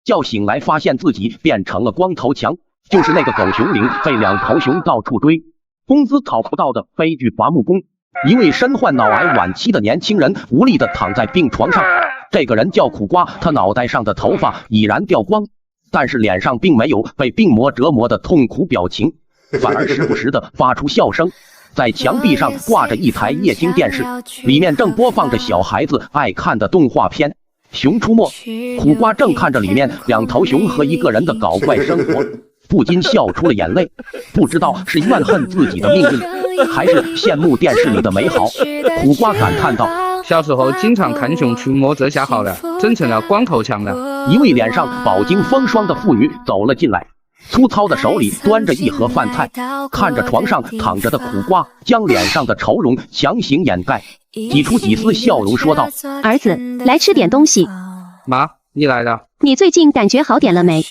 叫醒来发现自己变成了光头强，就是那个狗熊岭被两头熊到处追，工资讨不到的悲剧伐木工。一位身患脑癌晚期的年轻人无力地躺在病床上，这个人叫苦瓜，他脑袋上的头发已然掉光，但是脸上并没有被病魔折磨的痛苦表情，反而时不时地发出笑声。在墙壁上挂着一台液晶电视，里面正播放着小孩子爱看的动画片《熊出没》。苦瓜正看着里面两头熊和一个人的搞怪生活，不禁笑出了眼泪。不知道是怨恨自己的命运，还是羡慕电视里的美好，苦瓜感叹道：小时候经常看《熊出没》，这下好了，真成了光头强了。一位脸上饱经风霜的妇女走了进来，粗糙的手里端着一盒饭菜，看着床上躺着的苦瓜，将脸上的愁容强行掩盖，挤出几丝笑容说道：儿子，来吃点东西。妈，你来了。你最近感觉好点了没？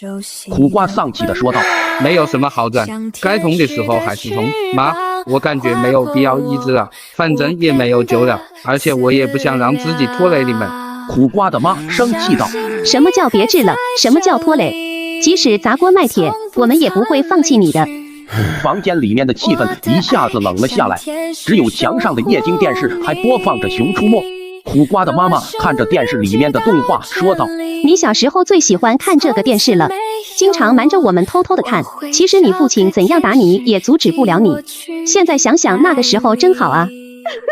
苦瓜丧气地说道：没有什么好转，该痛的时候还是痛。妈，我感觉没有必要医治了，反正也没有救了，而且我也不想让自己拖累你们。苦瓜的妈生气道：什么叫别治了？什么叫拖累？即使砸锅卖铁，我们也不会放弃你的。房间里面的气氛一下子冷了下来，只有墙上的液晶电视还播放着《熊出没》。苦瓜的妈妈看着电视里面的动画说道：你小时候最喜欢看这个电视了，经常瞒着我们偷偷的看，其实你父亲怎样打你也阻止不了你，现在想想那个时候真好啊。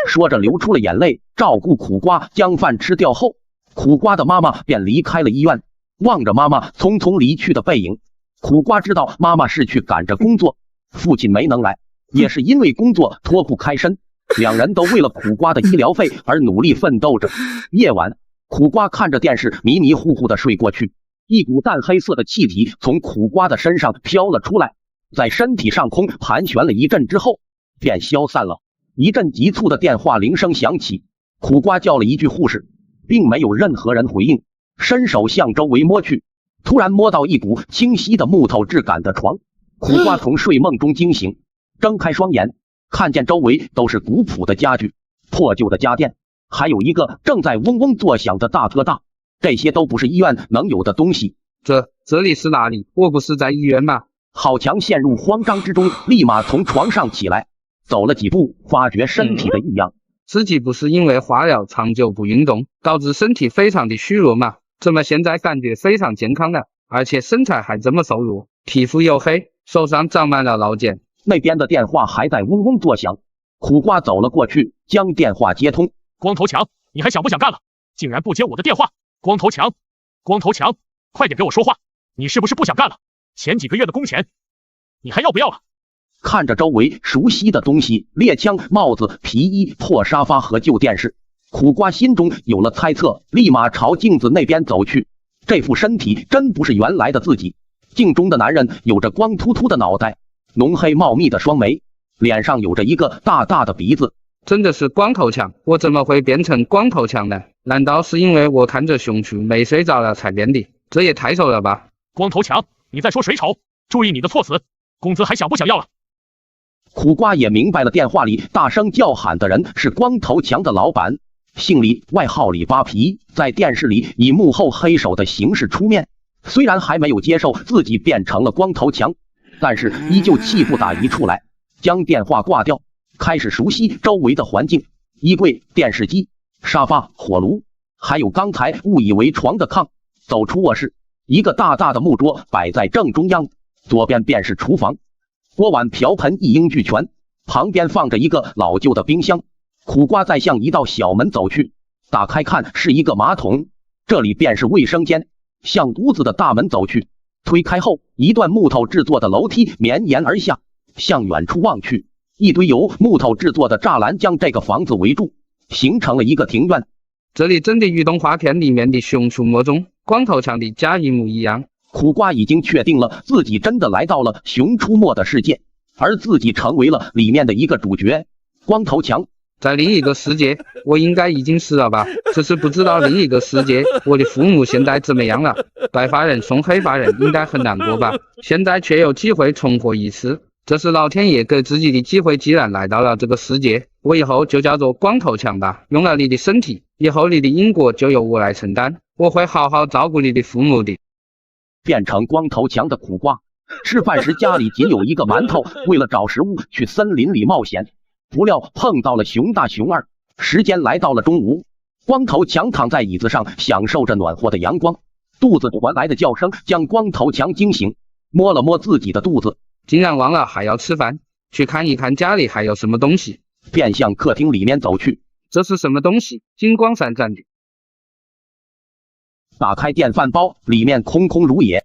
说着流出了眼泪。照顾苦瓜将饭吃掉后，苦瓜的妈妈便离开了医院。望着妈妈匆匆离去的背影，苦瓜知道妈妈是去赶着工作，父亲没能来也是因为工作脱不开身，两人都为了苦瓜的医疗费而努力奋斗着。夜晚，苦瓜看着电视迷迷糊糊的睡过去，一股淡黑色的气体从苦瓜的身上飘了出来，在身体上空盘旋了一阵之后便消散了。一阵急促的电话铃声响起，苦瓜叫了一句护士，并没有任何人回应，伸手向周围摸去，突然摸到一股清晰的木头质感的床。苦瓜从睡梦中惊醒，睁开双眼，看见周围都是古朴的家具、破旧的家电，还有一个正在嗡嗡作响的大哥大，这些都不是医院能有的东西。这里是哪里？我不是在医院吗？郝强陷入慌张之中，立马从床上起来，走了几步，发觉身体的异样。自己不是因为化疗长久不运动，导致身体非常的虚弱吗？怎么现在感觉非常健康了，而且身材还这么瘦弱，皮肤黝黑，手上长满了老茧。那边的电话还在嗡嗡作响，苦瓜走了过去，将电话接通。光头强，你还想不想干了？竟然不接我的电话！光头强，光头强，快点给我说话！你是不是不想干了？前几个月的工钱，你还要不要了？看着周围熟悉的东西，猎枪、帽子、皮衣、破沙发和旧电视，苦瓜心中有了猜测，立马朝镜子那边走去。这副身体真不是原来的自己，镜中的男人有着光秃秃的脑袋，浓黑茂密的双眉，脸上有着一个大大的鼻子。真的是光头强，我怎么会变成光头强呢？难道是因为我看着熊出没睡着了才变的？这也太丑了吧！光头强，你在说谁丑？注意你的措辞，工资还想不想要了？苦瓜也明白了，电话里大声叫喊的人是光头强的老板，姓李，外号李扒皮，在电视里以幕后黑手的形式出面。虽然还没有接受自己变成了光头强，但是依旧气不打一处来，将电话挂掉，开始熟悉周围的环境，衣柜、电视机、沙发、火炉，还有刚才误以为床的炕。走出卧室，一个大大的木桌摆在正中央，左边便是厨房，锅碗瓢盆一应俱全，旁边放着一个老旧的冰箱。苦瓜再向一道小门走去，打开看是一个马桶，这里便是卫生间。向屋子的大门走去，推开后，一段木头制作的楼梯绵延而下，向远处望去，一堆由木头制作的栅栏将这个房子围住，形成了一个庭院。这里真的与动画片里面的熊出没中光头强的家一模一样。苦瓜已经确定了自己真的来到了熊出没的世界，而自己成为了里面的一个主角。光头强在另一个世界，我应该已经死了吧？只是不知道另一个世界我的父母现在怎么样了。白发人送黑发人应该很难过吧？现在却有机会重活一次，这是老天爷给自己的机会。既然来到了这个世界，我以后就叫做光头强吧。用了你的身体，以后你的因果就由我来承担，我会好好照顾你的父母的。变成光头强的苦瓜。吃饭时家里仅有一个馒头，为了找食物去森林里冒险，不料碰到了熊大熊二。时间来到了中午，光头强躺在椅子上享受着暖和的阳光，肚子传来的叫声将光头强惊醒，摸了摸自己的肚子，竟然忘了还要吃饭，去看一看家里还有什么东西，便向客厅里面走去。这是什么东西？金光闪闪的。打开电饭煲，里面空空如也。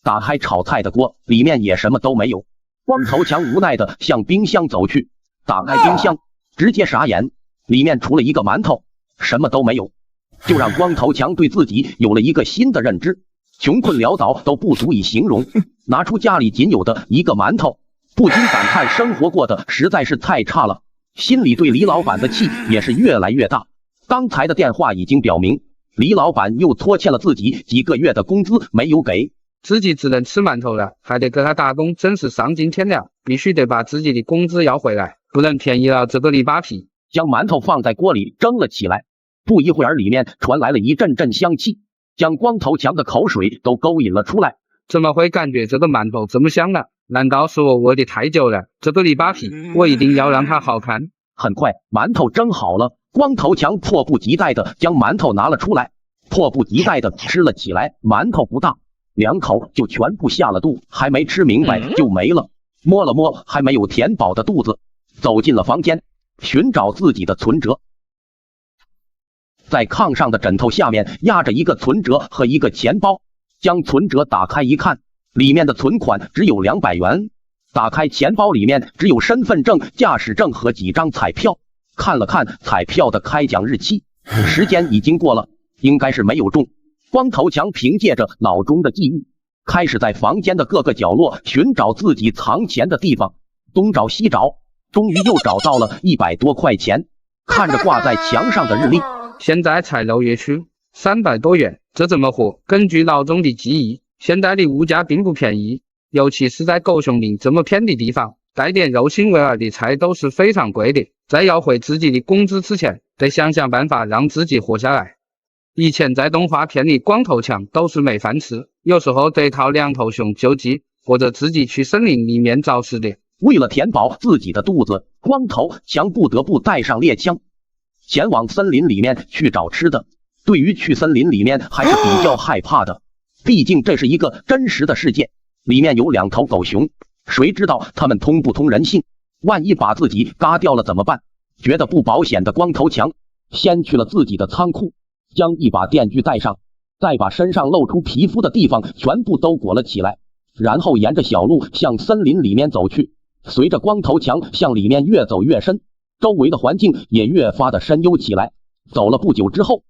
打开炒菜的锅，里面也什么都没有。光头强无奈的向冰箱走去，打开冰箱，直接傻眼，里面除了一个馒头，什么都没有。就让光头强对自己有了一个新的认知，穷困潦倒都不足以形容。拿出家里仅有的一个馒头，不禁感叹生活过得实在是太差了，心里对李老板的气也是越来越大。刚才的电话已经表明，李老板又拖欠了自己几个月的工资没有给，自己只能吃馒头了，还得给他打工，真是丧尽天良！必须得把自己的工资要回来，不能便宜了这个篱笆皮。将馒头放在锅里蒸了起来，不一会儿里面传来了一阵阵香气，将光头强的口水都勾引了出来。怎么会感觉这个馒头这么香呢？难道是我饿得太久了？这个篱笆皮，我一定要让它好看。很快，馒头蒸好了，光头强迫不及待的将馒头拿了出来，迫不及待的吃了起来。馒头不大，2口就全部下了肚，还没吃明白就没了。摸了摸还没有填饱的肚子，走进了房间，寻找自己的存折。在炕上的枕头下面压着一个存折和一个钱包，将存折打开一看，里面的存款只有200元。打开钱包，里面只有身份证、驾驶证和几张彩票。看了看彩票的开奖日期，时间已经过了，应该是没有中。光头强凭借着脑中的记忆，开始在房间的各个角落寻找自己藏钱的地方，东找西找，终于又找到了100多块钱。看着挂在墙上的日历，现在才6月初，300多元，这怎么活？根据脑中的记忆，现在的物价并不便宜，尤其是在狗熊岭这么偏的地方，带点肉腥味儿的菜都是非常贵的。在要回自己的工资之前，得想想办法让自己活下来。以前在动画片里，光头强都是没饭吃，有时候得靠2头熊救济，或者自己去森林里面找食的。为了填饱自己的肚子，光头强不得不带上猎枪，前往森林里面去找吃的。对于去森林里面还是比较害怕的，毕竟这是一个真实的世界，里面有2头狗熊，谁知道他们通不通人性？万一把自己嘎掉了怎么办？觉得不保险的光头强先去了自己的仓库，将一把电锯带上，再把身上露出皮肤的地方全部都裹了起来，然后沿着小路向森林里面走去。随着光头强向里面越走越深，周围的环境也越发的深幽起来。走了不久之后，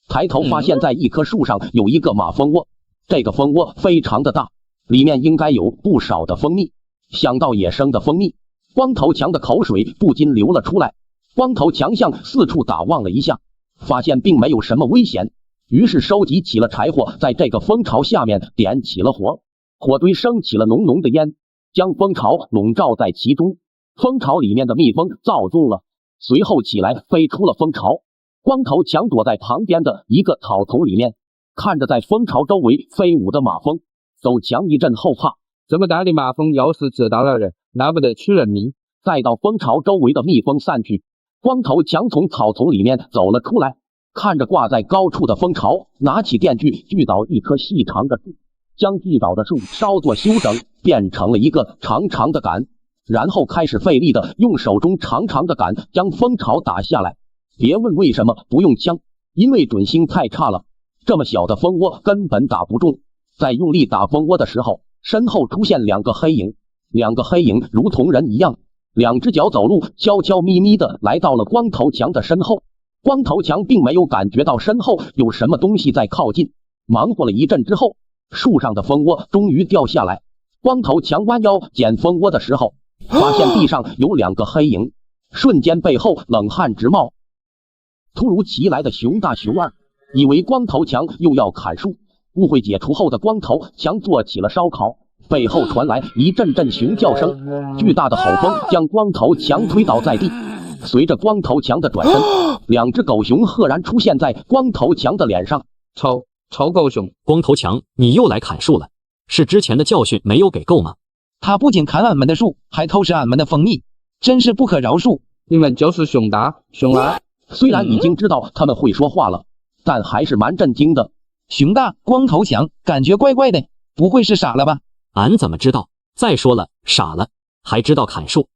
抬头发现在一棵树上有一个马蜂窝，这个蜂窝非常的大，里面应该有不少的蜂蜜。想到野生的蜂蜜，光头强的口水不禁流了出来。光头强向四处打望了一下，发现并没有什么危险，于是收集起了柴火，在这个蜂巢下面点起了火，火堆升起了浓浓的烟，将蜂巢笼罩在其中。蜂巢里面的蜜蜂躁动了，随后起来飞出了蜂巢。光头强躲在旁边的一个草丛里面，看着在蜂巢周围飞舞的马蜂，走强一阵后怕，这么大的马蜂要是蛰到了人，那不得吃人命。再到蜂巢周围的蜜蜂散去，光头强从草丛里面走了出来，看着挂在高处的蜂巢，拿起电锯锯倒一棵细长的树，将锯倒的树稍作修整，变成了一个长长的杆，然后开始费力的用手中长长的杆将蜂巢打下来。别问为什么不用枪，因为准星太差了，这么小的蜂窝根本打不中。在用力打蜂窝的时候，身后出现2个黑影，2个黑影如同人一样，2只脚走路，悄悄咪咪的来到了光头强的身后。光头强并没有感觉到身后有什么东西在靠近，忙活了一阵之后，树上的蜂窝终于掉下来。光头强弯腰捡蜂窝的时候，发现地上有2个黑影，瞬间背后冷汗直冒。突如其来的熊大熊二以为光头强又要砍树，误会解除后的光头强做起了烧烤，背后传来一阵阵熊叫声，巨大的吼风将光头强推倒在地。随着光头强的转身，2只狗熊赫然出现在光头强的脸上。臭，臭狗熊！光头强，你又来砍树了，是之前的教训没有给够吗？他不仅砍俺们的树，还偷吃俺们的蜂蜜，真是不可饶恕！你们就是熊大、熊二。虽然已经知道他们会说话了，但还是蛮震惊的。熊大、光头强，感觉怪怪的，不会是傻了吧？俺怎么知道？再说了，傻了还知道砍树？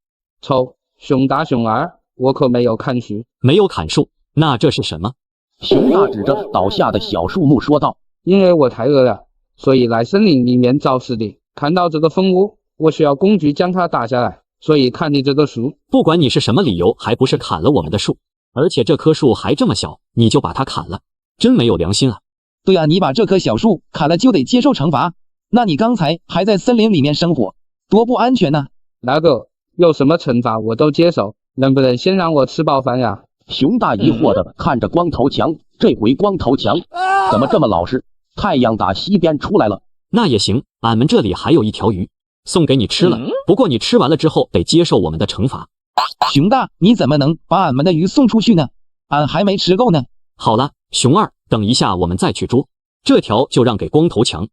臭！熊大、熊二，我可没有砍树。没有砍树，那这是什么？熊大指着倒下的小树木说道：“因为我太饿了，所以来森林里面找食的。看到这个蜂窝，我需要工具将它打下来，所以砍你这个树。不管你是什么理由，还不是砍了我们的树？而且这棵树还这么小，你就把它砍了，真没有良心啊！”对啊，你把这棵小树砍了就得接受惩罚。那你刚才还在森林里面生活，多不安全呢。那个有什么惩罚我都接受，能不能先让我吃饱饭呀？熊大疑惑地看着光头强，这回光头强怎么这么老实？太阳打西边出来了。那也行，俺们这里还有一条鱼，送给你吃了。不过你吃完了之后得接受我们的惩罚。熊大，你怎么能把俺们的鱼送出去呢？俺还没吃够呢。好了，熊二，等一下我们再去捉，这条就让给光头强。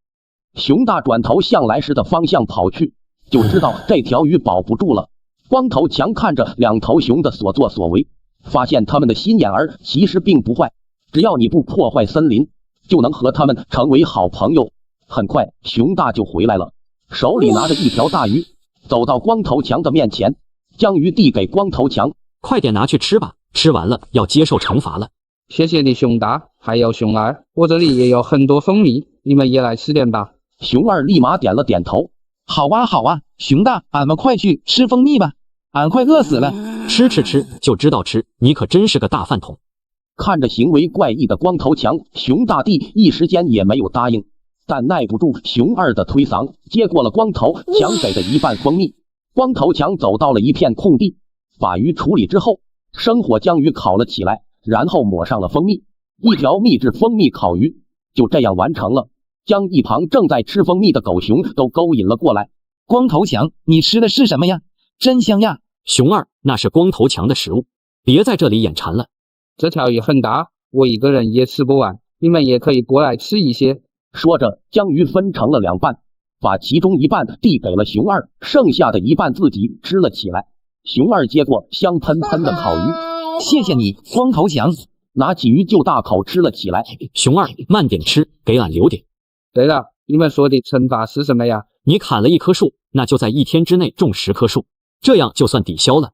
熊大转头向来时的方向跑去，就知道这条鱼保不住了。光头强看着两头熊的所作所为，发现他们的心眼儿其实并不坏，只要你不破坏森林，就能和他们成为好朋友。很快，熊大就回来了，手里拿着一条大鱼，走到光头强的面前，将鱼递给光头强：“快点拿去吃吧，吃完了要接受惩罚了。”谢谢你，熊大，还有熊二，我这里也有很多蜂蜜，你们也来吃点吧。熊二立马点了点头：“好啊，好啊，熊大，俺们快去吃蜂蜜吧，俺快饿死了。”吃就知道吃，你可真是个大饭桶。看着行为怪异的光头强，熊大帝一时间也没有答应，但耐不住熊二的推搡，接过了光头强给的一半蜂蜜。光头强走到了一片空地，把鱼处理之后，生火将鱼烤了起来，然后抹上了蜂蜜，一条秘制蜂蜜烤鱼就这样完成了，将一旁正在吃蜂蜜的狗熊都勾引了过来。光头强，你吃的是什么呀？真香呀！熊二，那是光头强的食物，别在这里眼馋了。这条鱼很大，我一个人也吃不完，你们也可以过来吃一些。说着，将鱼分成了两半，把其中一半递给了熊二，剩下的一半自己吃了起来。熊二接过香喷喷的烤鱼，谢谢你，光头强。拿起鱼就大口吃了起来。熊二，慢点吃，给俺留点。对了，你们说的惩罚是什么呀？你砍了一棵树，那就在1天之内种10棵树，这样就算抵消了。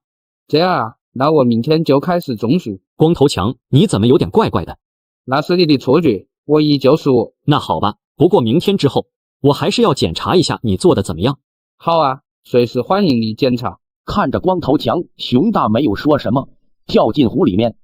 这样啊，那我明天就开始种树。光头强，你怎么有点怪怪的？那是你的错觉，我依旧是我。那好吧，不过明天之后，我还是要检查一下你做的怎么样。好啊，随时欢迎你检查。看着光头强，熊大没有说什么，跳进湖里面。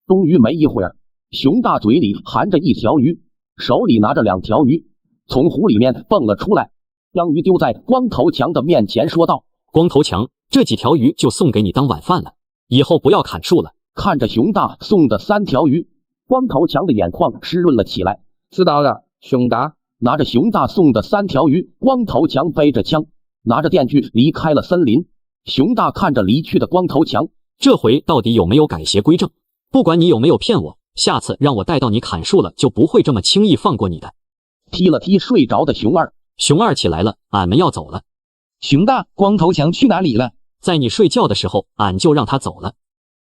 终于没一会儿，熊大嘴里含着一条鱼，手里拿着2条鱼，从湖里面蹦了出来，将鱼丢在光头强的面前，说道：“光头强，这几条鱼就送给你当晚饭了，以后不要砍树了。”看着熊大送的3条鱼，光头强的眼眶湿润了起来。知道了，熊大。拿着熊大送的3条鱼，光头强背着枪，拿着电锯离开了森林。熊大看着离去的光头强，这回到底有没有改邪归正？不管你有没有骗我，下次让我带到你砍树了，就不会这么轻易放过你的。踢了踢睡着的熊二，熊二起来了，俺们要走了。熊大，光头强去哪里了？在你睡觉的时候，俺就让他走了。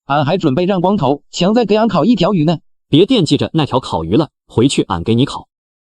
俺还准备让光头强再给俺烤1条鱼呢。别惦记着那条烤鱼了，回去俺给你烤。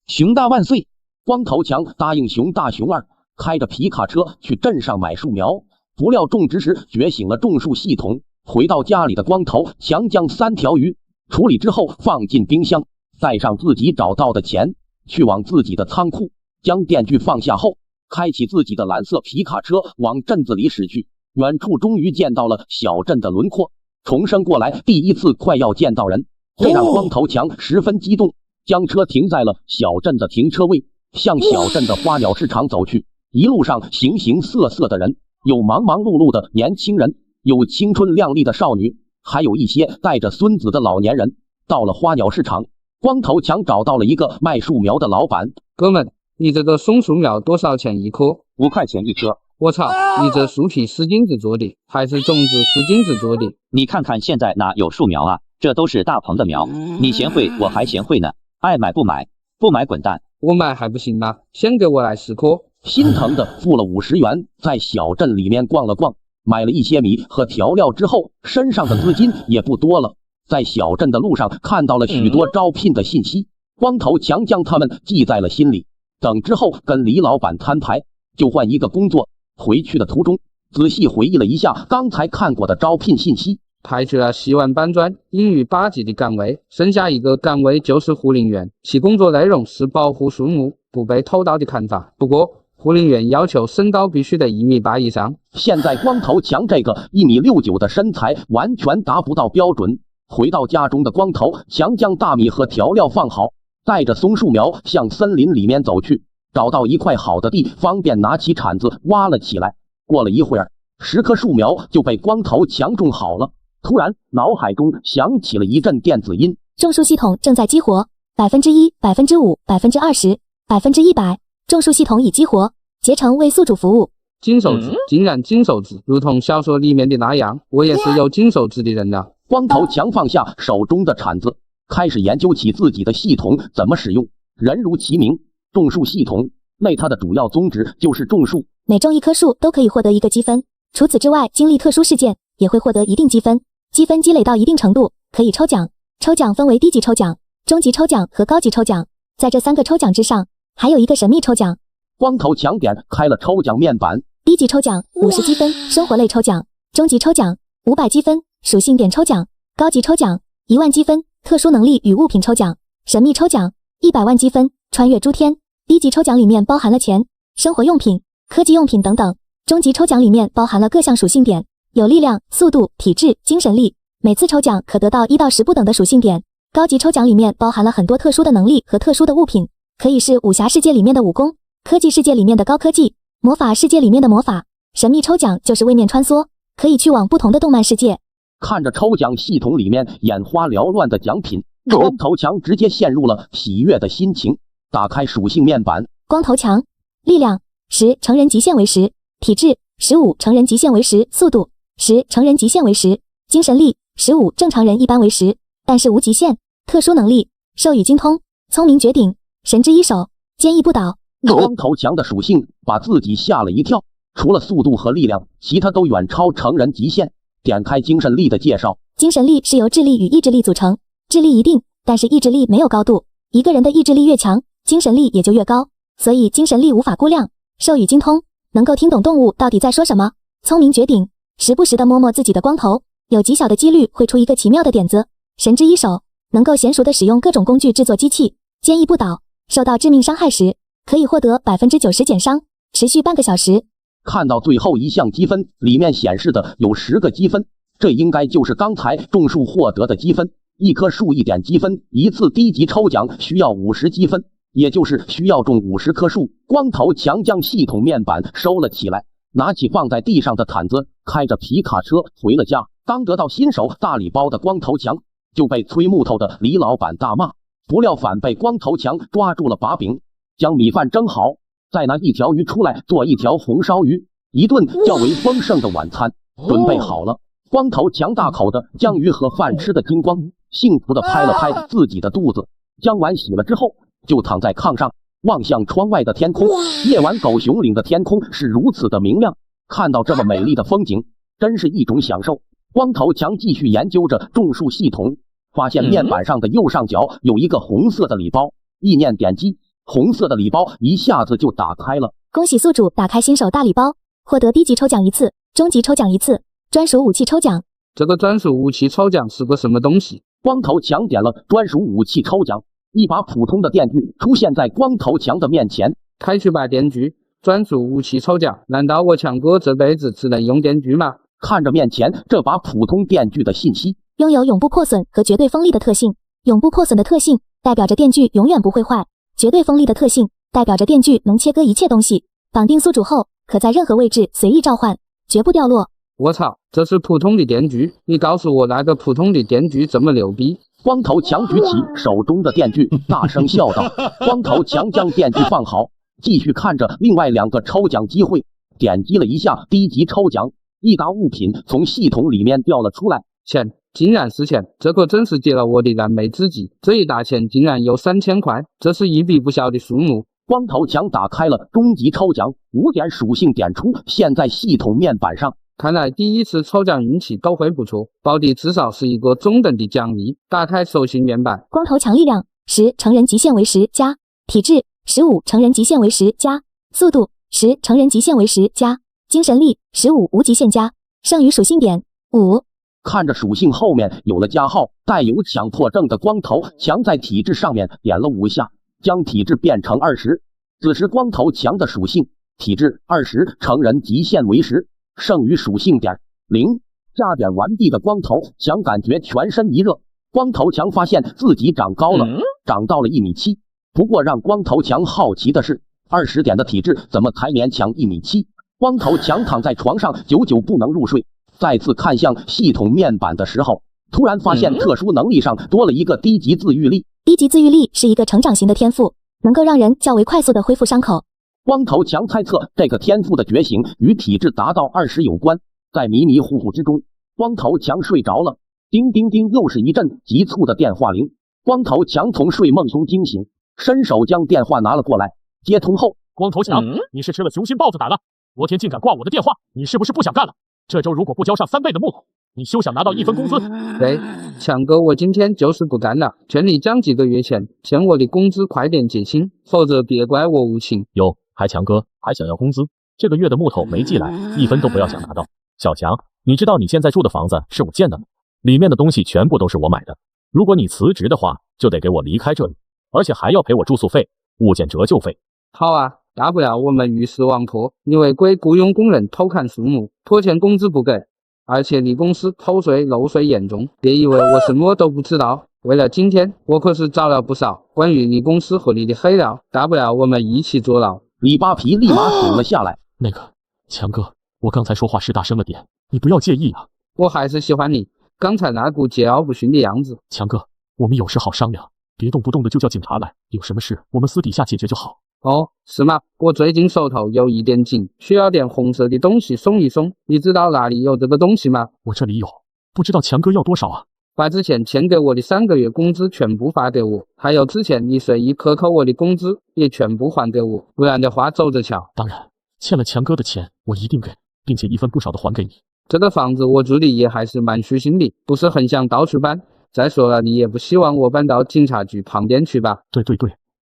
熊大万岁！光头强答应熊大熊二，开着皮卡车去镇上买树苗。不料种植时觉醒了种树系统，回到家里的光头强将3条鱼处理之后放进冰箱，带上自己找到的钱，去往自己的仓库，将电锯放下后，开启自己的蓝色皮卡车往镇子里驶去。远处终于见到了小镇的轮廓，重生过来第一次快要见到人，这让光头强十分激动，将车停在了小镇的停车位，向小镇的花鸟市场走去。一路上形形色色的人，有忙忙碌碌的年轻人，有青春靓丽的少女，还有一些带着孙子的老年人。到了花鸟市场，光头强找到了一个卖树苗的老板。哥们，你这个松树苗多少钱一棵？5块钱一颗。我操，你这树皮是金子做的，还是种子是金子做的？你看看现在哪有树苗啊，这都是大棚的苗。你嫌会，我还嫌会呢。爱买不买，不买滚蛋。我买还不行吗？先给我来10颗。心疼的付了50元，在小镇里面逛了逛，买了一些米和调料之后，身上的资金也不多了。在小镇的路上看到了许多招聘的信息，光头强将他们记在了心里。等之后跟李老板摊牌，就换一个工作。回去的途中，仔细回忆了一下刚才看过的招聘信息，派去了洗碗搬砖、英语8级的岗位，剩下一个岗位就是护林员，其工作内容是保护树木不被偷盗的砍伐。不过护林员要求身高必须得1.8米以上。现在光头强这个1.69米的身材完全达不到标准。回到家中的光头强将大米和调料放好，带着松树苗向森林里面走去，找到一块好的地，方便拿起铲子挖了起来。过了一会儿，10棵树苗就被光头强种好了。突然脑海中响起了一阵电子音，种树系统正在激活，1%、5%、20%、100%，种树系统已激活，竭诚为宿主服务。金手指，竟然金手指，如同小说里面的那样，我也是有金手指的人啊。光头强放下手中的铲子，开始研究起自己的系统怎么使用。人如其名，种树系统，那它的主要宗旨就是种树，每种1棵树都可以获得1个积分，除此之外，经历特殊事件也会获得一定积分，积分积累到一定程度可以抽奖，抽奖分为低级抽奖、中级抽奖和高级抽奖，在这3个抽奖之上还有一个神秘抽奖。光头强点开了抽奖面板，低级抽奖50积分，生活类抽奖；中级抽奖500积分，属性点抽奖；高级抽奖1万积分，特殊能力与物品抽奖；神秘抽奖100万积分，穿越诸天。低级抽奖里面包含了钱、生活用品、科技用品等等；中级抽奖里面包含了各项属性点，有力量、速度、体质、精神力，每次抽奖可得到1到10不等的属性点。高级抽奖里面包含了很多特殊的能力和特殊的物品，可以是武侠世界里面的武功，科技世界里面的高科技，魔法世界里面的魔法。神秘抽奖就是位面穿梭，可以去往不同的动漫世界。看着抽奖系统里面眼花缭乱的奖品，光头强直接陷入了喜悦的心情。打开属性面板，光头强，力量10，成人极限为10，体质15，成人极限为10，速度10，成人极限为10，精神力15，正常人一般为10，但是无极限。特殊能力，授予精通，聪明绝顶，神之一手，坚毅不倒。光头强的属性把自己吓了一跳，除了速度和力量，其他都远超成人极限。点开精神力的介绍，精神力是由智力与意志力组成，智力一定，但是意志力没有高度。一个人的意志力越强，精神力也就越高，所以精神力无法估量。授予精通，能够听懂动物到底在说什么。聪明绝顶，时不时的摸摸自己的光头，有极小的几率会出一个奇妙的点子。神之一手，能够娴熟的使用各种工具制作机器。坚毅不倒，受到致命伤害时可以获得90%减伤，持续半个小时。看到最后一项积分，里面显示的有10个积分，这应该就是刚才种树获得的积分。1棵树1点积分，一次低级抽奖需要50积分，也就是需要种50棵树。光头强将系统面板收了起来，拿起放在地上的毯子，开着皮卡车回了家。刚得到新手大礼包的光头强就被催木头的李老板大骂，不料反被光头强抓住了把柄，将米饭蒸好，再拿1条鱼出来做1条红烧鱼，一顿较为丰盛的晚餐准备好了。光头强大口的将鱼和饭吃得精光，幸福的拍了拍自己的肚子，将碗洗了之后就躺在炕上望向窗外的天空。夜晚狗熊岭的天空是如此的明亮，看到这么美丽的风景真是一种享受。光头强继续研究着种树系统，发现面板上的右上角有一个红色的礼包，意念点击，红色的礼包一下子就打开了。恭喜宿主打开新手大礼包，获得低级抽奖1次，中级抽奖1次，专属武器抽奖。这个专属武器抽奖是个什么东西？光头强点了专属武器抽奖，一把普通的电锯出现在光头强的面前。开去吧电锯，专属武器抽奖，难道我强哥这辈子只能用电锯吗？看着面前这把普通电锯的信息，拥有永不破损和绝对锋利的特性。永不破损的特性代表着电锯永远不会坏，绝对锋利的特性代表着电锯能切割一切东西。绑定宿主后，可在任何位置随意召唤，绝不掉落。我操，这是普通的电锯？你告诉我那个普通的电锯这么牛逼？光头强举起手中的电锯，大声笑道。光头强将电锯放好，继续看着另外2个抽奖机会，点击了一下低级抽奖，一沓物品从系统里面掉了出来，钱，竟然是钱，这可真是解了我的燃眉之急。这一大钱竟然有3000块，这是一笔不小的数目。光头强打开了终极抽奖，5点属性点出，现在系统面板上。看来第一次抽奖运气都会不错，保的至少是一个中等的奖励。打开手信面板，光头强力量10，成人极限为10加，体质15，成人极限为10加，速度10，成人极限为10加，精神力15，无极限加，剩余属性点5。看着属性后面有了加号，带有强迫症的光头强在体质上面点了5下，将体质变成20。此时光头强的属性体质20，成人极限为10，剩余属性点0。加点完毕的光头强感觉全身一热，光头强发现自己长高了，长到了1.7米。不过让光头强好奇的是，20点的体质怎么才勉强1.7米？光头强躺在床上久久不能入睡，再次看向系统面板的时候，突然发现特殊能力上多了一个低级自愈力。低级自愈力是一个成长型的天赋，能够让人较为快速的恢复伤口。光头强猜测这个天赋的觉醒与体质达到20有关，在迷迷糊糊之中，光头强睡着了。叮叮叮，又是一阵急促的电话铃。光头强从睡梦中惊醒，伸手将电话拿了过来，接通后，光头强，你是吃了雄心豹子胆了？昨天竟敢挂我的电话，你是不是不想干了？这周如果不交上3倍的木头，你休想拿到1分工资。对，强哥，我今天就是不干了，劝你将几个月前欠我的工资快点结清，否则别怪我无情。哟，还强哥还想要工资？这个月的木头没寄来，1分都不要想拿到。小强，你知道你现在住的房子是我建的吗？里面的东西全部都是我买的。如果你辞职的话，就得给我离开这里，而且还要赔我住宿费、物件折旧费。好啊，大不了我们鱼死网破，你违规雇佣工人偷砍树木，拖欠工资不给，而且你公司偷税漏税严重，别以为我什么都不知道。为了今天，我可是找了不少关于你公司和你的黑料，大不了我们一起坐牢。李扒皮立马醒了下来。那个，强哥，我刚才说话是大声了点，你不要介意啊。我还是喜欢你刚才那股桀骜不驯的样子。强哥，我们有事好商量，别动不动的就叫警察来，有什么事我们私底下解决就好。哦，是吗？我最近手头有一点紧，需要点红色的东西送一送，你知道哪里有这个东西吗？我这里有，不知道强哥要多少啊？把之前欠给我的3个月工资全部发给我，还有之前你随意克扣我的工资也全部还给我，不然的话走着瞧。当然，欠了强哥的钱我一定给，并且1分不少的还给你。这个房子我住的也还是蛮舒心的，不是很想到处搬。再说了，你也不希望我搬到警察局旁边去吧？对，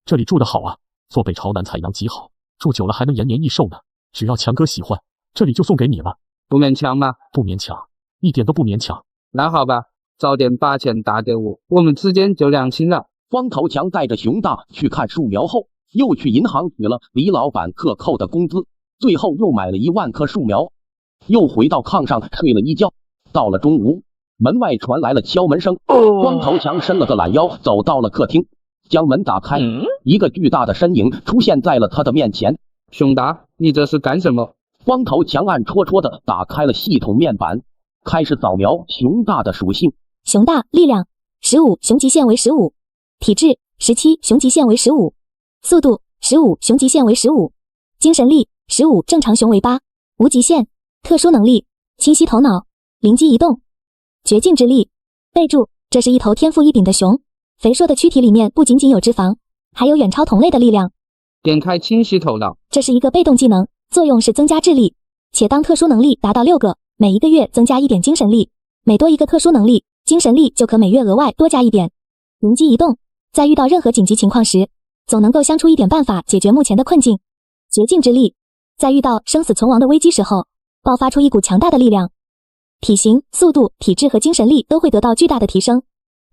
这里住得好啊，坐北朝南，采阳极好，住久了还能延年益寿呢。只要强哥喜欢，这里就送给你了。不勉强吗？不勉强，一点都不勉强。那好吧，早点把钱打给我，我们之间就两清了。光头强带着熊大去看树苗后，又去银行取了李老板克扣的工资，最后又买了1万棵树苗，又回到炕上睡了一觉。到了中午，门外传来了敲门声，光头强伸了个懒腰，走到了客厅，将门打开，一个巨大的身影出现在了他的面前。熊大，你这是干什么？光头强暗戳戳的打开了系统面板，开始扫描熊大的属性。熊大力量15，熊极限为15，体质17，熊极限为15，速度15，熊极限为15，精神力15，正常熊为8，无极限，特殊能力清晰头脑，灵机一动，绝境之力。备注：这是一头天赋异禀的熊，肥硕的躯体里面不仅仅有脂肪，还有远超同类的力量。点开清晰头脑，这是一个被动技能，作用是增加智力，且当特殊能力达到6个，每1个月增加1点精神力，每多一个特殊能力，精神力就可每月额外多加1点。灵机一动，在遇到任何紧急情况时，总能够想出一点办法解决目前的困境。绝境之力，在遇到生死存亡的危机时候，爆发出一股强大的力量，体型、速度、体质和精神力都会得到巨大的提升。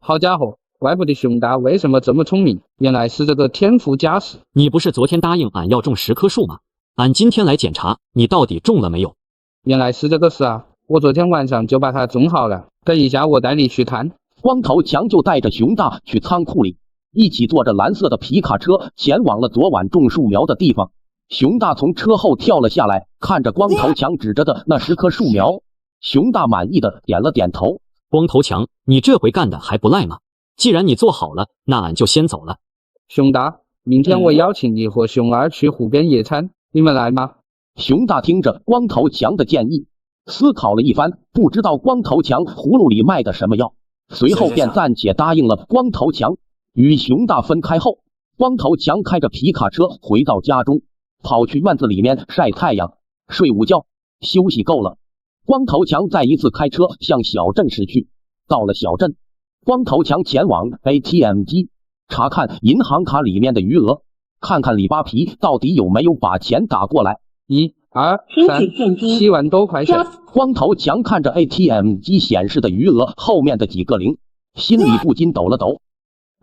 好家伙，怪不得熊大为什么这么聪明，原来是这个天赋加持。你不是昨天答应俺要种10棵树吗？俺今天来检查，你到底种了没有？原来是这个事啊，我昨天晚上就把它种好了，等一下我带你去看。光头强就带着熊大去仓库里，一起坐着蓝色的皮卡车前往了昨晚种树苗的地方。熊大从车后跳了下来，看着光头强指着的那10棵树苗，熊大满意的点了点头。光头强，你这回干的还不赖吗？既然你做好了，那俺就先走了。熊大，明天我邀请你和熊儿去湖边野餐，你们来吗？熊大听着光头强的建议，思考了一番，不知道光头强葫芦里卖的什么药，随后便暂且答应了光头强。与熊大分开后，光头强开着皮卡车回到家中，跑去院子里面晒太阳、睡午觉。休息够了，光头强再一次开车向小镇驶去。到了小镇，光头强前往 ATM 机查看银行卡里面的余额，看看李扒皮到底有没有把钱打过来。1、2、3、7万多块钱。光头强看着 ATM 机显示的余额后面的几个零，心里不禁抖了抖。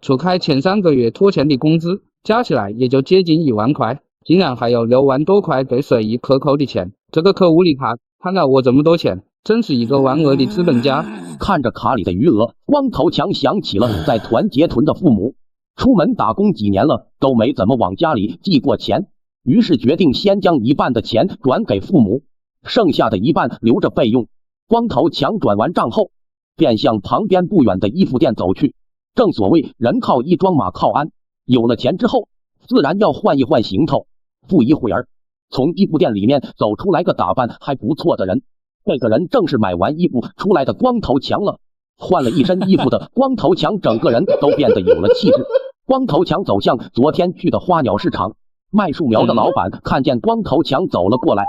除开前3个月拖欠的工资，加起来也就接近1万块，竟然还有6万多块被随意克扣的钱。这个可恶的卡贪了我这么多钱，真是一个万恶的资本家。看着卡里的余额，光头强想起了在团结屯的父母，出门打工几年了都没怎么往家里寄过钱，于是决定先将一半的钱转给父母，剩下的一半留着备用。光头强转完账后，便向旁边不远的衣服店走去。正所谓人靠衣装马靠鞍，有了钱之后自然要换一换行头。不一会儿，从衣服店里面走出来个打扮还不错的人，这个人正是买完衣服出来的光头强了。换了一身衣服的光头强整个人都变得有了气质。光头强走向昨天去的花鸟市场，卖树苗的老板看见光头强走了过来，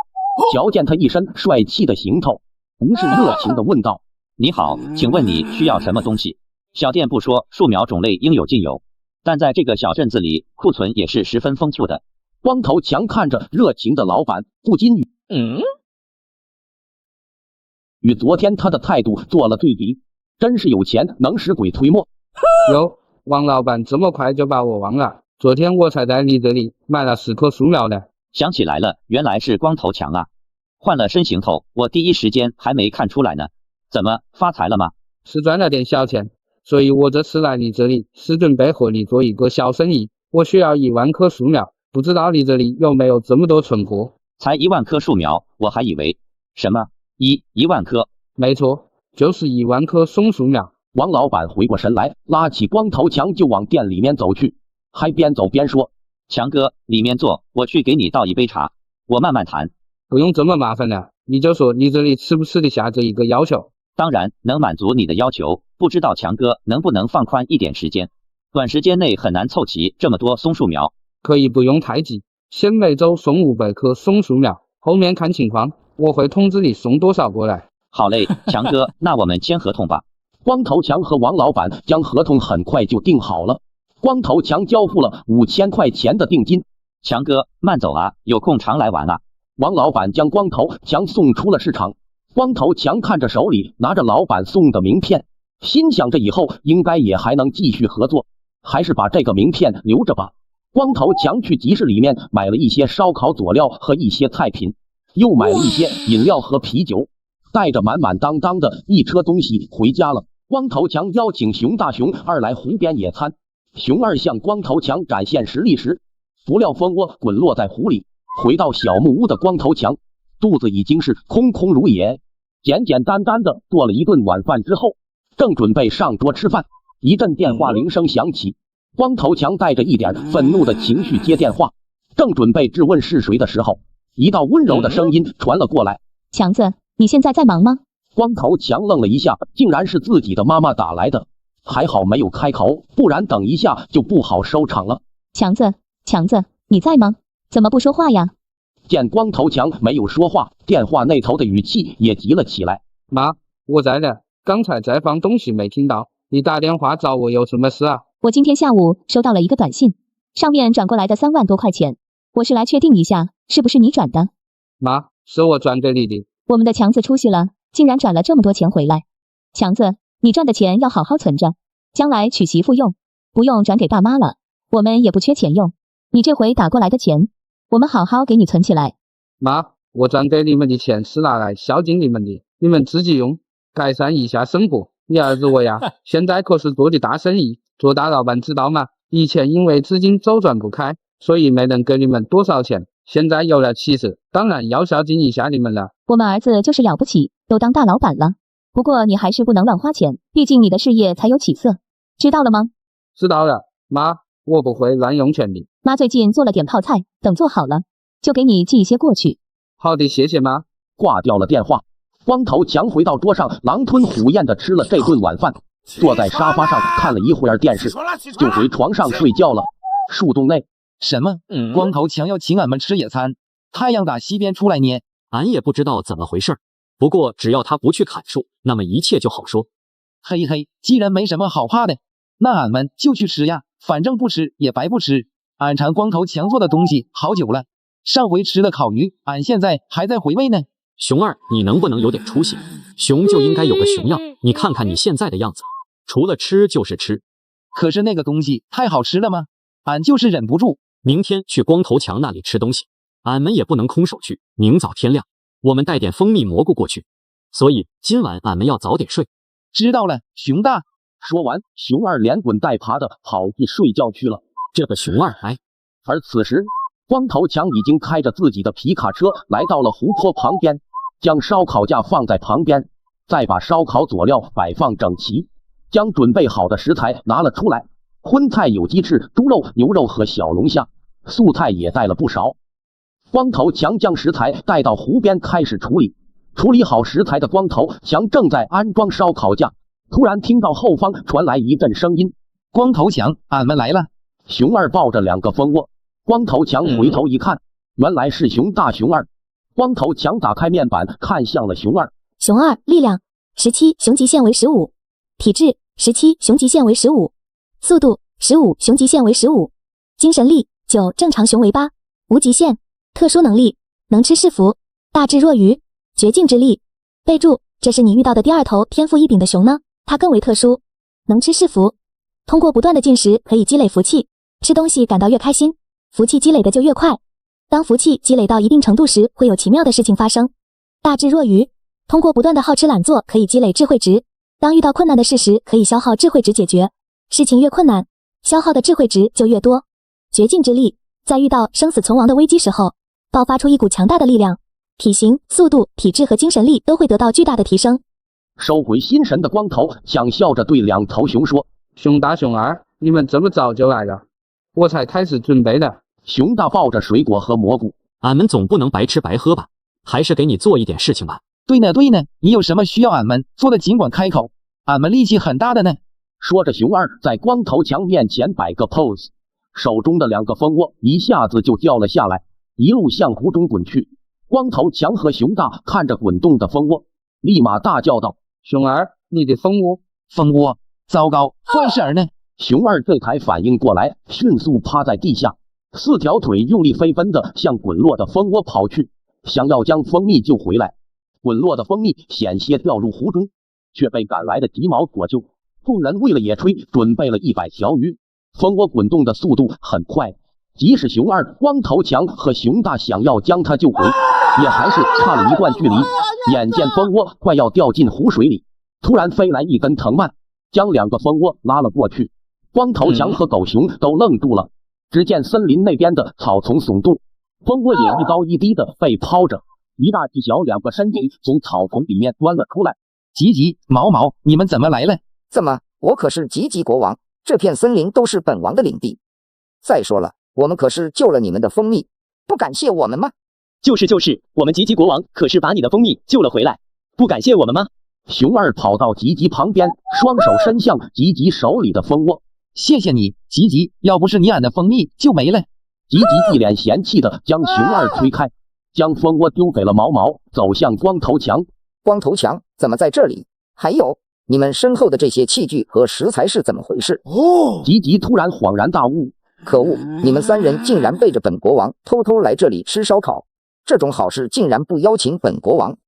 瞧见他一身帅气的行头，于是热情地问道：你好，请问你需要什么东西？小店不说，树苗种类应有尽有，但在这个小镇子里，库存也是十分丰富的。光头强看着热情的老板，不禁与昨天他的态度做了对比，真是有钱能使鬼推磨。哟，王老板这么快就把我忘了？昨天我才在你这里买了10棵树苗呢。想起来了，原来是光头强啊！换了身行头，我第一时间还没看出来呢。怎么发财了吗？是赚了点小钱，所以我这次来你这里是准备和你做一个小生意。我需要1万棵树苗，不知道你这里有没有这么多存货？才1万棵树苗，我还以为什么1万棵？没错，就是1万棵松树苗。王老板回过神来，拉起光头强就往店里面走去，还边走边说：强哥，里面坐，我去给你倒一杯茶，我慢慢谈。不用这么麻烦了，你就说你这里吃不吃得下这一个要求。当然能满足你的要求，不知道强哥能不能放宽一点时间，短时间内很难凑齐这么多松树苗。可以不用太急，先每周送500棵松树苗，后面看情况，我会通知你送多少过来。好嘞，强哥，那我们签合同吧。光头强和王老板将合同很快就定好了，光头强交付了5000块钱的定金。强哥，慢走啊，有空常来玩啊。王老板将光头强送出了市场。光头强看着手里拿着老板送的名片，心想着以后应该也还能继续合作，还是把这个名片留着吧。光头强去集市里面买了一些烧烤佐料和一些菜品，又买了一些饮料和啤酒，带着满满当当的一车东西回家了。光头强邀请熊大熊二来湖边野餐，熊二向光头强展现实力时，不料蜂窝滚落在湖里。回到小木屋的光头强肚子已经是空空如也，简简单单的做了一顿晚饭之后，正准备上桌吃饭，一阵电话铃声响起。光头强带着一点愤怒的情绪接电话，正准备质问是谁的时候，一道温柔的声音传了过来：强子，你现在在忙吗？光头强愣了一下，竟然是自己的妈妈打来的，还好没有开口，不然等一下就不好收场了。强子，你在吗？怎么不说话呀？见光头强没有说话，电话那头的语气也急了起来。妈，我在呢，刚才在放东西没听到，你打电话找我有什么事啊？我今天下午收到了一个短信，上面转过来的3万多块钱，我是来确定一下是不是你转的。妈，是我转给你的。我们的强子出息了，竟然转了这么多钱回来。强子，你赚的钱要好好存着，将来娶媳妇用，不用转给爸妈了，我们也不缺钱用。你这回打过来的钱，我们好好给你存起来。妈，我转给你们的钱是拿来孝敬你们的，你们自己用，改善一下生活。你儿子我呀，现在可是做的大生意，做大老板知道吗？以前因为资金周转不开，所以没能给你们多少钱，现在有了妻子，当然要孝敬一下你们了。我们儿子就是了不起，都当大老板了。不过你还是不能乱花钱，毕竟你的事业才有起色，知道了吗？知道了，妈，我不会乱用钱的。妈最近做了点泡菜，等做好了就给你寄一些过去。好的，谢谢妈。挂掉了电话，光头强回到桌上，狼吞虎咽的吃了这顿晚饭，坐在沙发上看了一会儿电视，就回床上睡觉了。树洞内，什么？光头强要请俺们吃野餐？太阳打西边出来呢？俺也不知道怎么回事，不过只要他不去砍树，那么一切就好说。嘿嘿，既然没什么好怕的，那俺们就去吃呀，反正不吃也白不吃。俺馋光头强做的东西好久了，上回吃的烤鱼，俺现在还在回味呢。熊二，你能不能有点出息？熊就应该有个熊样，你看看你现在的样子，除了吃就是吃。可是那个东西太好吃了吗？俺就是忍不住。明天去光头强那里吃东西，俺们也不能空手去。明早天亮，我们带点蜂蜜蘑菇过去。所以今晚俺们要早点睡。知道了，熊大。说完，熊二连滚带爬的跑去睡觉去了。这个熊二，而此时，光头强已经开着自己的皮卡车来到了湖泊旁边，将烧烤架放在旁边，再把烧烤佐料摆放整齐，将准备好的食材拿了出来。荤菜有鸡翅、猪肉、牛肉和小龙虾，素菜也带了不少。光头强将食材带到湖边开始处理。处理好食材的光头强正在安装烧烤架，突然听到后方传来一阵声音：“光头强，俺们来了！”熊二抱着2个蜂窝，光头强回头一看，原来是熊大熊二。光头强打开面板，看向了熊二。熊二力量17，熊极限为15，体质17，熊极限为15，速度15，熊极限为15，精神力9，正常熊为8，无极限。特殊能力能吃是福，大智若愚，绝境之力。备注：这是你遇到的第2头天赋异禀的熊呢，它更为特殊，能吃是福。通过不断的进食可以积累福气，吃东西感到越开心，福气积累的就越快。当福气积累到一定程度时，会有奇妙的事情发生。大智若愚，通过不断的好吃懒做可以积累智慧值，当遇到困难的事时可以消耗智慧值解决，事情越困难，消耗的智慧值就越多。绝境之力，在遇到生死存亡的危机时候，爆发出一股强大的力量，体型、速度、体质和精神力都会得到巨大的提升。收回心神的光头强笑着对2头熊说：“熊大熊二，你们这么早就来了，我才开始准备的。”熊大抱着水果和蘑菇：“俺们总不能白吃白喝吧？还是给你做一点事情吧。”“对呢，你有什么需要俺们做的尽管开口，俺们力气很大的呢。”说着，熊二在光头强面前摆个 pose， 手中的2个蜂窝一下子就掉了下来，一路向湖中滚去。光头强和熊大看着滚动的蜂窝，立马大叫道：“熊二，你的蜂窝！”“蜂窝！糟糕，坏事儿呢！”熊二这才反应过来，迅速趴在地下，4条腿用力飞奔的向滚落的蜂窝跑去，想要将蜂蜜救回来。滚落的蜂蜜险些掉入湖中，却被赶来的急毛所救。众人为了野炊准备了100条鱼。蜂窝滚动的速度很快，即使熊二、光头强和熊大想要将它救回，也还是差了一段距离。眼见蜂窝快要掉进湖水里，突然飞来一根藤蔓，将2个蜂窝拉了过去。光头强和狗熊都愣住了。只见森林那边的草丛耸动，蜂窝也一高一低的被抛着，一大一小2个身影从草丛里面钻了出来。吉吉、毛毛，你们怎么来了？怎么，我可是吉吉国王，这片森林都是本王的领地。再说了，我们可是救了你们的蜂蜜，不感谢我们吗？就是，我们吉吉国王可是把你的蜂蜜救了回来，不感谢我们吗？熊二跑到吉吉旁边，双手伸向吉吉手里的蜂窝。谢谢你，吉吉，要不是你，俺的蜂蜜就没了。吉吉一脸嫌弃的将熊二推开，将蜂窝丢给了毛毛，走向光头强。光头强，怎么在这里？还有，你们身后的这些器具和食材是怎么回事？吉吉突然恍然大悟，可恶，你们3人竟然背着本国王偷偷来这里吃烧烤，这种好事竟然不邀请本国王。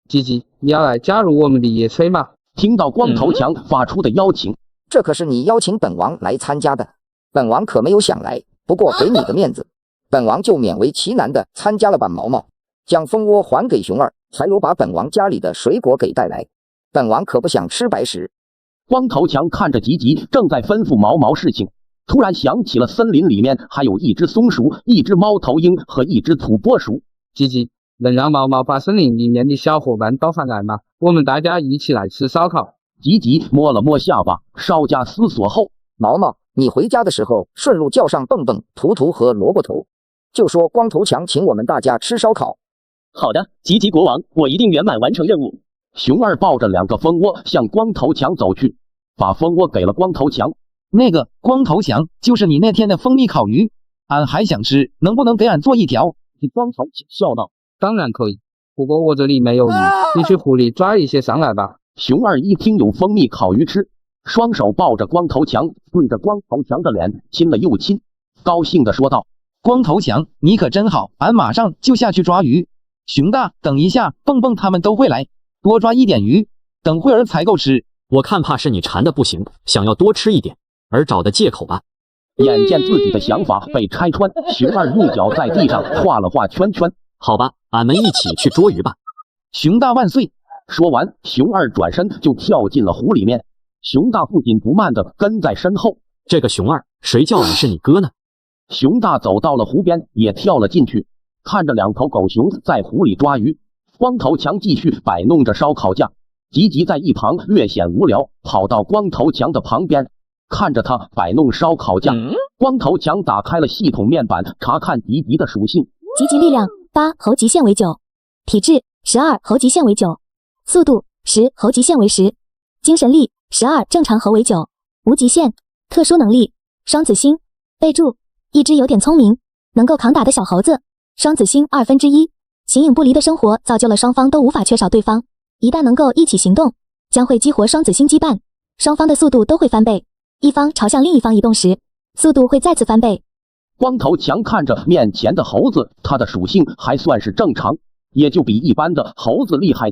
吉吉，你要来加入我们的野炊吗？听到光头强发出的邀请，这可是你邀请本王来参加的，本王可没有想来，不过给你个面子，本王就勉为其难的参加了吧。毛毛，将蜂窝还给熊二，还有把本王家里的水果给带来，本王可不想吃白食。光头强看着吉吉正在吩咐毛毛事情，突然想起了森林里面还有1只松鼠、1只猫头鹰和1只土拨鼠。吉吉，能让毛毛把森林里面的小伙伴召唤来吗？我们大家一起来吃烧烤。吉吉摸了摸下巴，稍加思索后，毛毛，你回家的时候顺路叫上蹦蹦、图图和萝卜头，就说光头强请我们大家吃烧烤。好的，吉吉国王，我一定圆满完成任务。熊二抱着2个蜂窝向光头强走去，把蜂窝给了光头强。那个光头强，就是你那天的蜂蜜烤鱼，俺还想吃，能不能给俺做一条？光头强笑道：当然可以，不过我这里没有鱼，你去湖里抓一些上来吧。熊二一听有蜂蜜烤鱼吃，双手抱着光头强，对着光头强的脸亲了又亲，高兴地说道：光头强，你可真好，俺马上就下去抓鱼。熊大，等一下，蹦蹦他们都会来，多抓一点鱼，等会儿才够吃。我看怕是你馋的不行，想要多吃一点而找的借口吧。眼见自己的想法被拆穿，熊二用脚在地上画了画圈圈。好吧，俺们一起去捉鱼吧。熊大万岁！说完，熊二转身就跳进了湖里面，熊大不紧不慢地跟在身后。这个熊二，谁叫俺是你哥呢？熊大走到了湖边，也跳了进去，看着2头狗熊在湖里抓鱼。光头强继续摆弄着烧烤架，吉吉在一旁略显无聊，跑到光头强的旁边，看着他摆弄烧烤架。光头强打开了系统面板，查看吉吉的属性。吉吉力量8，猴极限为9，体质12，猴极限为9，速度10，猴极限为10，精神力12，正常猴为9，无极限。特殊能力双子星。备注：一只有点聪明，能够扛打的小猴子。双子星1/2，形影不离的生活造就了双方都无法缺少对方。一旦能够一起行动，将会激活双子星羁绊，双方的速度都会翻倍。一方朝向另一方移动时，速度会再次翻倍。光头强看着面前的猴子，它的属性还算是正常，也就比一般的猴子厉害。